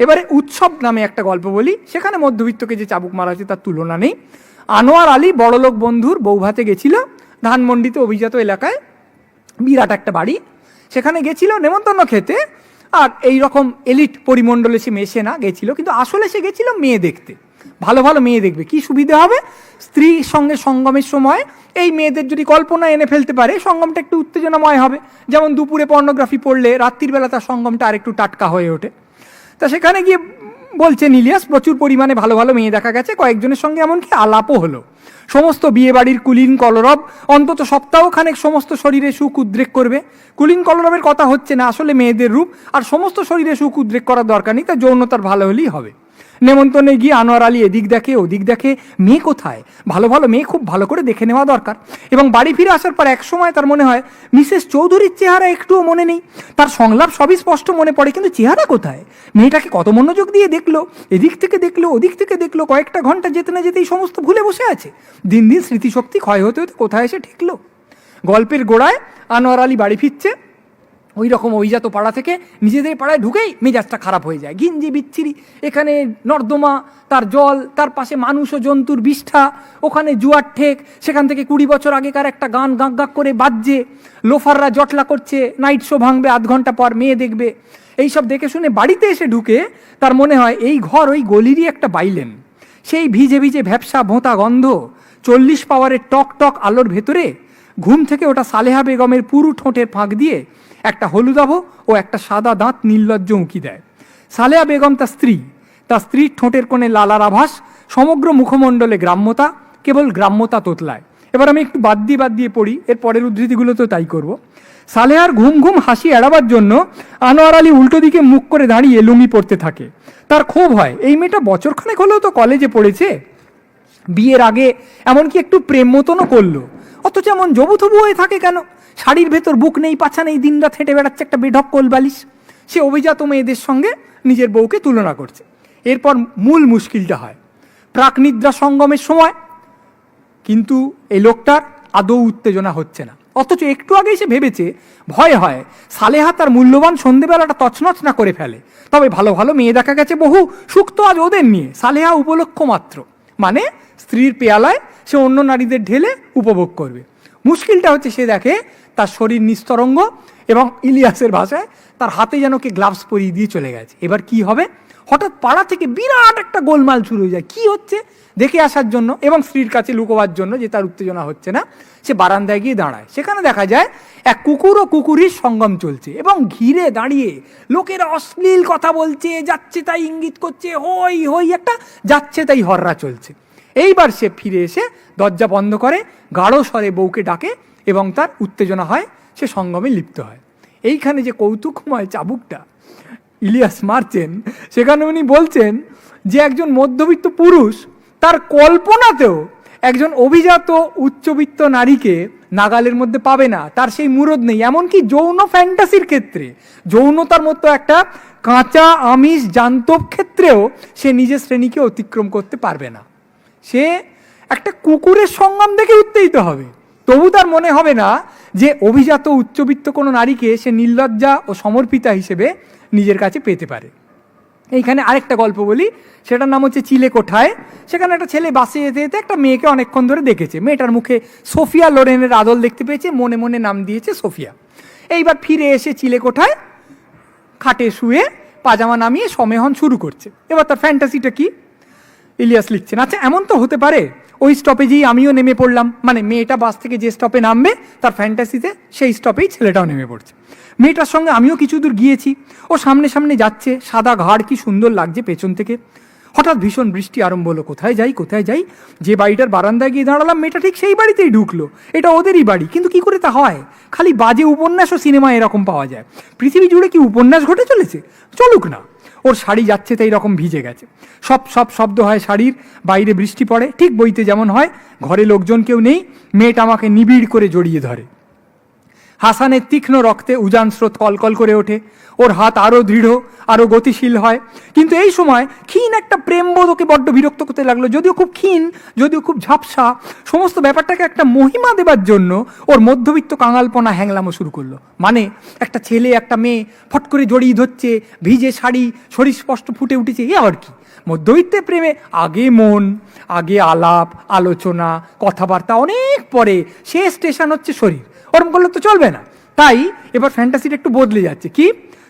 এবারে উৎসব নামে একটা গল্প বলি, সেখানে মধ্যবিত্তকে যে চাবুক মারা হয়েছে তার তুলনা নেই। আনোয়ার আলী বড়লোক বন্ধুর বৌভাতে গেছিল ধানমন্ডিতে, অভিজাত এলাকায়, বিরাট একটা বাড়ি। সেখানে গেছিল নেমন্তন্ন খেতে, আর এই রকম এলিট পরিমণ্ডলে সে মেশে না, গেছিল কিন্তু আসলে সে গেছিল মেয়ে দেখতে, ভালো ভালো মেয়ে দেখবে। কি সুবিধা হবে স্ত্রীর সঙ্গে সঙ্গমের সময়, এই মেয়েদের যদি কল্পনা এনে ফেলতে পারে সঙ্গমটা একটু উত্তেজনাময় হবে। যেমন দুপুরে পর্নোগ্রাফি পড়লে রাত্রির বেলা তার সঙ্গমটা আরেকটু টাটকা হয়ে ওঠে। তা সেখানে গিয়ে বলছেন ইলিয়াস, প্রচুর পরিমাণে ভালো ভালো মেয়ে দেখা গেছে, কয়েকজনের সঙ্গে এমনকি আলাপও হলো। সমস্ত বিয়ে বাড়ির কুলীন কলরব অন্তত সপ্তাহখানেক সমস্ত শরীরে সুখ উদ্রেক করবে। কুলীন কলরবের কথা হচ্ছে না, আসলে মেয়েদের রূপ, আর সমস্ত শরীরে সুখ উদ্রেক করার দরকার নেই, তার যৌনতার ভালো হলেই হবে। নেমন্তন্নে গিয়ে আনোয়ার আলী এদিক দেখে ওদিক দেখে, মেয়ে কোথায়, ভালো ভালো মেয়ে খুব ভালো করে দেখে নেওয়া দরকার। এবং বাড়ি ফিরে আসার পর এক সময় তার মনে হয় মিসেস চৌধুরীর চেহারা একটুও মনে নেই। তার সংলাপ সবই স্পষ্ট মনে পড়ে, কিন্তু চেহারা কোথায়? মেয়েটাকে কত মনোযোগ দিয়ে দেখলো, এদিক থেকে দেখলো ওদিক থেকে দেখলো, কয়েকটা ঘন্টা যেতে না যেতেই সমস্ত ভুলে বসে আছে। দিন দিন স্মৃতিশক্তি ক্ষয় হতে হতে কোথায় এসে ঠেকলো। গল্পের গোড়ায় আনোয়ার আলী বাড়ি ফিরছে ওই রকম অভিজাত পাড়া থেকে, নিজেদের পাড়ায় ঢুকেই মেজাজটা খারাপ হয়ে যায়, ঘিঞ্জি বিচ্ছিরি। এখানে নর্দমা, তার জল, তার পাশে মানুষ ও জন্তুর বিষ্ঠা, ওখানে জুয়ার ঠেক, সেখান থেকে 20 বছর আগেকার একটা গান গাঁক গাঁক করে বাজছে, লোফাররা জটলা করছে, নাইট শো ভাঙবে, আধ ঘন্টা পর মেয়ে দেখবে। এইসব দেখে শুনে বাড়িতে এসে ঢুকে তার মনে হয় এই ঘর ওই গলিরই একটা বাইলেন। সেই ভিজে ভিজে ভ্যাপসা ভোঁতা গন্ধ, 40 পাওয়ারের টক টক আলোর ভেতরে ঘুম থেকে ওটা সালেহা বেগমের পুরু ঠোঁটের ফাঁক দিয়ে একটা হলুদাভ ও একটা সাদা দাঁত নির্লজ্জ উঁকি দেয়। সালেহা বেগম তার স্ত্রীর ঠোঁটের কোণে লালার আভাস, সমগ্র মুখমণ্ডলে গ্রাম্যতা, কেবল গ্রাম্যতা তোতলায়। এবার আমি একটু বাদ দিয়ে পড়ি, এর পরের উদ্ধৃতিগুলো তো তাই করব। সালেহার ঘুম ঘুম হাসি এড়াবার জন্য আনোয়ার আলী উল্টো দিকে মুখ করে দাঁড়িয়ে লুঙ্গি পড়তে থাকে। তার ক্ষোভ হয়, এই মেয়েটা বছরখানেক হলেও তো কলেজে পড়েছে, বিয়ের আগে এমনকি একটু প্রেম মতনও করলো, অথচ এমন জবুথবু হয়ে থাকে কেন? শাড়ির ভেতর বুক নেই, পাছা নেই, দিনরাত হেঁটে বেড়াচ্ছে একটা বেঢক কোলবালিশ। সে অভিজাত মেয়েদের সঙ্গে নিজের বউকে তুলনা করছে। এরপর মূল মুশকিলটা হয় প্রাকনিদ্রা সঙ্গমের সময়, কিন্তু এই লোকটার আদৌ উত্তেজনা হচ্ছে না, অথচ একটু আগেই সে ভেবেছে, ভয় হয় সালেহা তার মূল্যবান সন্ধেবেলাটা তছনছ না করে ফেলে। তবে ভালো ভালো মেয়ে দেখা গেছে বহু, সুখ তো আজ ওদের নিয়ে, সালেহা উপলক্ষ মাত্র, মানে স্ত্রীর পেয়ালায় সে অন্য নারীদের ঢেলে উপভোগ করবে। মুশকিলটা হচ্ছে সে দেখে তার শরীর নিস্তরঙ্গ, এবং ইলিয়াসের ভাষায় তার হাতে যেন কে গ্লাভস পরিয়ে দিয়ে চলে গেছে। এবার কি হবে? হঠাৎ পাড়া থেকে বিরাট একটা গোলমাল শুরু হয়ে যায়। কি হচ্ছে দেখে আসার জন্য এবং স্ত্রীর কাছে লুকোবার জন্য যে তার উত্তেজনা হচ্ছে না, সে বারান্দায় গিয়ে দাঁড়ায়। সেখানে দেখা যায় এক কুকুর ও কুকুরির সঙ্গম চলছে, এবং ঘিরে দাঁড়িয়ে লোকেরা অশ্লীল কথা বলছে, যাচ্ছে তাই ইঙ্গিত করছে, হই হই একটা যাচ্ছে তাই হররা চলছে। এইবার সে ফিরে এসে দরজা বন্ধ করে, গাঢ় স্বরে বউকে ডাকে, এবং তার উত্তেজনা হয়, সে সঙ্গমে লিপ্ত হয়। এইখানে যে কৌতুকময় চাবুকটা ইলিয়াস মারছেন, সেখানে উনি বলছেন যে একজন মধ্যবিত্ত পুরুষ তার কল্পনাতেও একজন অভিজাত উচ্চবিত্ত নারীকে নাগালের মধ্যে পাবে না, তার সেই মুরদ নেই। এমনকি যৌন ফ্যান্টাসির ক্ষেত্রে, যৌনতার মতো একটা কাঁচা আমিষ জান্তব ক্ষেত্রেও সে নিজের শ্রেণীকে অতিক্রম করতে পারবে না। সে একটা কুকুরের সঙ্গম দেখে উত্তেজিত হবে, তবু তার মনে হবে না যে অভিজাত উচ্চবিত্ত কোনো নারীকে সে নির্লজ্জা ও সমর্পিতা হিসেবে নিজের কাছে পেতে পারে। এইখানে আরেকটা গল্প বলি, সেটার নাম হচ্ছে চিলে কোঠায়। সেখানে একটা ছেলে বাসে যেতে যেতে একটা মেয়েকে অনেকক্ষণ ধরে দেখেছে, মেয়েটার মুখে সোফিয়া লোরেনের আদল দেখতে পেয়েছে, মনে মনে নাম দিয়েছে সোফিয়া। এইবার ফিরে এসে চিলে কোঠায় খাটে শুয়ে পাজামা নামিয়ে সমেহন শুরু করছে। এবার তার ফ্যান্টাসিটা কি? ইলিয়াস লিখছেন, আচ্ছা এমন তো হতে পারে ওই স্টপেজেই আমিও নেমে পড়লাম, মানে মেয়েটা বাস থেকে যে স্টপে নামবে তার ফ্যান্টাসিতে সেই স্টপেই ছেলেটাও নেমে পড়ছে। মেয়েটার সঙ্গে আমিও কিছু দূর গিয়েছি, ও সামনে সামনে যাচ্ছে, সাদা ঘাড় কি সুন্দর লাগছে পেছন থেকে। হঠাৎ ভীষণ বৃষ্টি আরম্ভ হলো, কোথায় যাই, যে বাড়িটার বারান্দায় গিয়ে দাঁড়ালাম মেয়েটা ঠিক সেই বাড়িতেই ঢুকলো। এটা ওদেরই বাড়ি, কিন্তু কি করে তা হয়? খালি বাজে উপন্যাস ও সিনেমা এরকম পাওয়া যায়। পৃথিবী জুড়ে কি উপন্যাস ঘটে চলেছে? চলুক না। ওর শাড়ি যাচ্ছে তাই রকম ভিজে গেছে, সব শব্দ হয় শাড়ির, বাইরে বৃষ্টি পড়ে, ঠিক বইতে যেমন হয়। ঘরে লোকজন কেউ নেই, মেয়েটা আমাকে নিবিড় করে জড়িয়ে ধরে। হাসানের তীক্ষ্ণ রক্তে উজান স্রোত কলকল করে ওঠে, ওর হাত আরো দৃঢ়, আরো গতিশীল হয়। কিন্তু এই সময় ক্ষীণ একটা প্রেমবোধ ওকে বড্ড বিরক্ত করতে লাগলো। যদিও খুব ক্ষীণ, যদিও খুব ঝাপসা, সমস্ত ব্যাপারটাকে একটা মহিমা দেবার জন্য ওর মধ্যবিত্ত কাঙালপনা হ্যাংলামো শুরু করলো। মানে একটা ছেলে একটা মেয়ে ফট করে জড়িয়ে ধরছে, ভিজে শাড়ি, শরীর স্পষ্ট ফুটে উঠেছে, এ আর কি। মধ্যবিত্তের প্রেমে আগে মন, আগে আলাপ আলোচনা কথাবার্তা, অনেক পরে শেষ স্টেশন হচ্ছে শরীর। ওরম করলে তো চলবে না। তাই এবার ফ্যান্টাসিটা একটু বদলে যাচ্ছে। কি?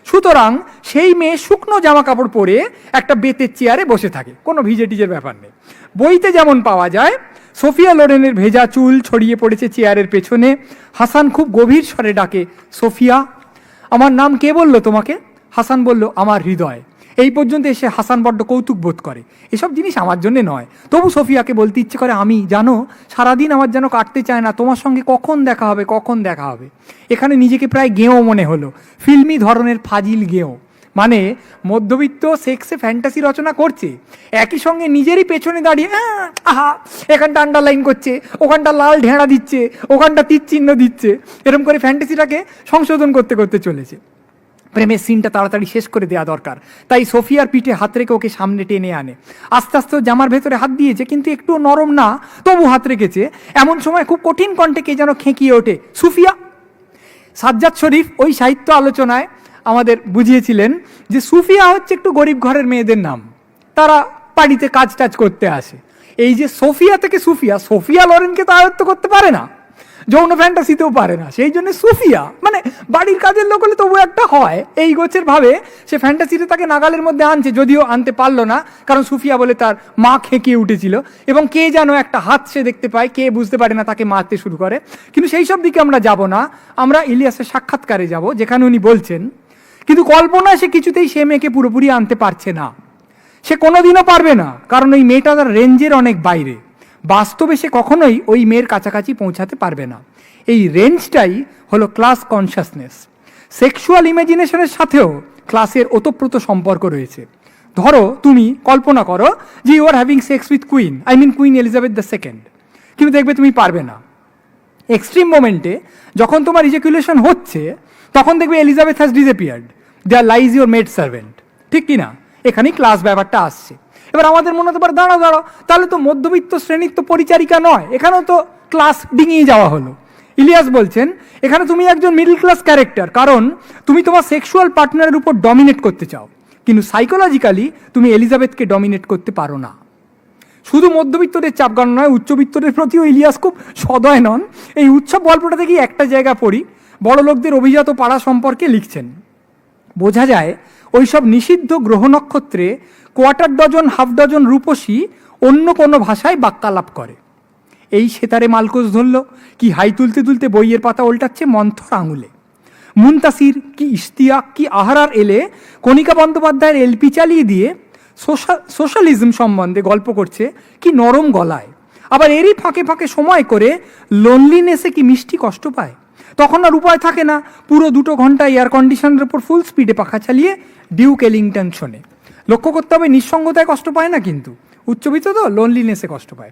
সুতরাং সেই মেয়ে শুকনো জামা কাপড় পরে একটা বেতের চেয়ারে বসে থাকে, কোনো ভিজে টিজের ব্যাপার নেই। বইতে যেমন পাওয়া যায়, সোফিয়া লোরেনের ভেজা চুল ছড়িয়ে পড়েছে চেয়ারের পেছনে। হাসান খুব গভীর স্বরে ডাকে, সোফিয়া। আমার নাম কে বললো তোমাকে? হাসান বলল, আমার হৃদয়। এই পর্যন্ত এসে হাসান বড্ড কৌতুক বোধ করে। এসব জিনিস আমার জন্য নয়। তবু সোফিয়াকে বলতে ইচ্ছে করে, আমি জানো সারাদিন আমার যেন কাটতে চায় না, তোমার সঙ্গে কখন দেখা হবে, কখন দেখা হবে। এখানে নিজেকে প্রায় গেঁয়ো মনে হলো, ফিল্মি ধরনের ফাজিল গেঁয়ো। মানে মধ্যবিত্ত সেক্সে ফ্যান্টাসি রচনা করছে, একই সঙ্গে নিজেরই পেছনে দাঁড়িয়ে আহা এখানটা আন্ডারলাইন করছে, ওখানটা লাল ঢেঁড়া দিচ্ছে, ওখানটা তীর চিহ্ন দিচ্ছে, এরকম করে ফ্যান্টাসিটাকে সংশোধন করতে করতে চলেছে। প্রেমের সিনটা তাড়াতাড়ি শেষ করে দেওয়া দরকার। তাই সোফিয়ার পিঠে হাত রেখে ওকে সামনে টেনে আনে। আস্তে আস্তে জামার ভেতরে হাত দিয়েছে, কিন্তু একটু নরম না, তবু হাত রেখেছে। এমন সময় খুব কঠিন কণ্ঠে কে যেন খেঁকিয়ে ওঠে, সুফিয়া। সাজ্জাদ শরীফ ওই সাহিত্য আলোচনায় আমাদের বুঝিয়েছিলেন যে সুফিয়া হচ্ছে একটু গরিব ঘরের মেয়েদের নাম, তারা বাড়িতে কাজ টাজ করতে আসে। এই যে সোফিয়া থেকে সুফিয়া, সোফিয়া লরেনকে তো আয়ত্ত করতে পারে না, যৌন ফ্যান্টাসিতেও পারে না, সেই জন্য সুফিয়া মানে বাড়ির কাজের লোক হলে তবু একটা হয়, এই গোছের ভাবে সে ফ্যান্টাসিতে তাকে নাগালের মধ্যে আনছে। যদিও আনতে পারলো না, কারণ সুফিয়া বলে তার মা খেঁকিয়ে উঠেছিল, এবং কে যেন একটা হাত সে দেখতে পায়, কে বুঝতে পারে না, তাকে মারতে শুরু করে। কিন্তু সেই সব দিকে আমরা যাব না, আমরা ইলিয়াসের সাক্ষাৎকারে যাব, যেখানে উনি বলছেন কিন্তু কল্পনায় সে কিছুতেই সে মেয়েকে পুরোপুরি আনতে পারছে না, সে কোনোদিনও পারবে না, কারণ ওই মেয়েটা তার রেঞ্জের অনেক বাইরে। বাস্তবে সে কখনোই ওই মেয়ের কাছাকাছি পৌঁছাতে পারবে না। এই রেঞ্জটাই হলো ক্লাস কনসাসনেস। সেক্সুয়াল ইমাজিনেশনের সাথেও ক্লাসের ওতপ্রোত সম্পর্ক রয়েছে। ধরো তুমি কল্পনা করো যে you are having sex with queen, I mean queen Elizabeth the second, কিন্তু দেখবে তুমি পারবে না। এক্সট্রিম মোমেন্টে যখন তোমার ইজাকুলেশন হচ্ছে, তখন দেখবে Elizabeth has disappeared, there lies your maid servant. ঠিক কিনা? এখানেই ক্লাস ব্যাপারটা আসছে। এবার আমাদের মনে হতে পারে, দাঁড়াও দাঁড়াও, তাহলে তো মধ্যবিত্ত শ্রেণীর তো পরিচারিকা নয়, এখানেও তো ক্লাস ডিঙিয়ে যাওয়া হলো। ইলিয়াস বলছেন, এখানে তুমি একজন মিডল ক্লাস ক্যারেক্টার, কারণ তুমি তোমার সেক্সুয়াল পার্টনারের উপর ডমিনেট করতে চাও, কিন্তু সাইকোলজিক্যালি তুমি এলিজাবেথকে ডমিনেট করতে পারো না। শুধু মধ্যবিত্তদের চাপ গান নয়, উচ্চবিত্তদের প্রতিও ইলিয়াস খুব সদয় নন। এই উৎসব গল্পটা থেকেই একটা জায়গা পড়ি, বড় লোকদের অভিজাত পাড়া সম্পর্কে লিখছেন। বোঝা যায় ওইসব নিষিদ্ধ গ্রহ নক্ষত্রে কোয়ার্টার ডজন হাফ ডজন রূপসী অন্য কোনো ভাষায় বাক্যালাপ করে। এই সেতারে মালকোষ ধরল, কি হাই তুলতে তুলতে বইয়ের পাতা উল্টাচ্ছে মন্থর আঙুলে। মুনতাসির কি ইশতিয়াক কি আহারার এলে কণিকা বন্দ্যোপাধ্যায়ের এলপি চালিয়ে দিয়ে সোশ্যালিজম সম্বন্ধে গল্প করছে কি নরম গলায়। আবার এরই ফাঁকে ফাঁকে সময় করে লোনলিনেসে কি মিষ্টি কষ্ট পায়। তখন আর উপায় থাকে না, পুরো 2 ঘন্টা এয়ার কন্ডিশনের উপর ফুল স্পিডে পাখা চালিয়ে ডিউক এলিংটন শোনে। লক্ষ্য করতে হবে, নিঃসঙ্গতায় কষ্ট পায় না, কিন্তু উচ্চবিত্ত তো লোনলিনেসে কষ্ট পায়।